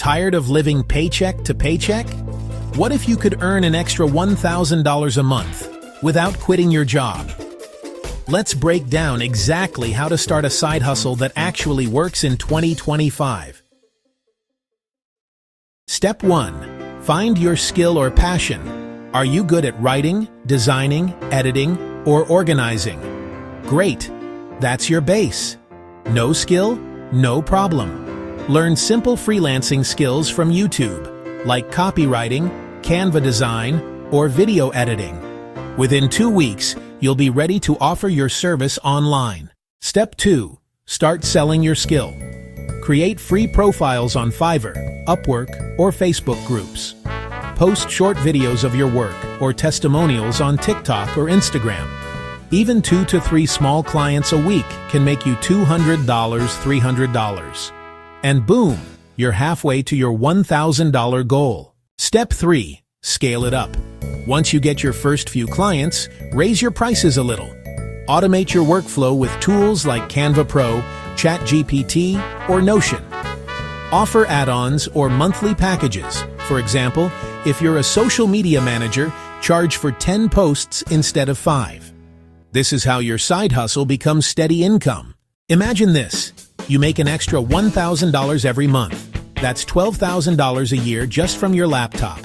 Tired of living paycheck to paycheck? What if you could earn an extra $1,000 a month without quitting your job? Let's break down exactly how to start a side hustle that actually works in 2025. Step 1. Find your skill or passion. Are you good at writing, designing, editing, or organizing? Great! That's your base. No skill? No problem. Learn simple freelancing skills from YouTube, like copywriting, Canva design, or video editing. Within 2 weeks, you'll be ready to offer your service online. Step 2. Start selling your skill. Create free profiles on Fiverr, Upwork, or Facebook groups. Post short videos of your work or testimonials on TikTok or Instagram. Even 2 to 3 small clients a week can make you $200, $300. And boom, you're halfway to your $1,000 goal. Step 3. Scale it up. Once you get your first few clients, raise your prices a little. Automate your workflow with tools like Canva Pro, ChatGPT, or Notion. Offer add-ons or monthly packages. For example, if you're a social media manager, charge for 10 posts instead of 5. This is how your side hustle becomes steady income. Imagine this. You make an extra $1,000 every month. That's $12,000 a year just from your laptop.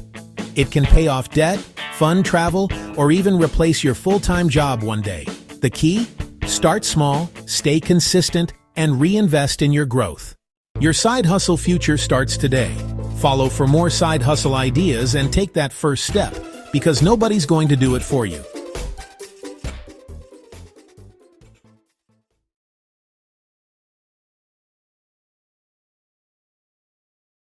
It can pay off debt, fund travel, or even replace your full-time job one day. The key? Start small, stay consistent, and reinvest in your growth. Your side hustle future starts today. Follow for more side hustle ideas and take that first step, because nobody's going to do it for you.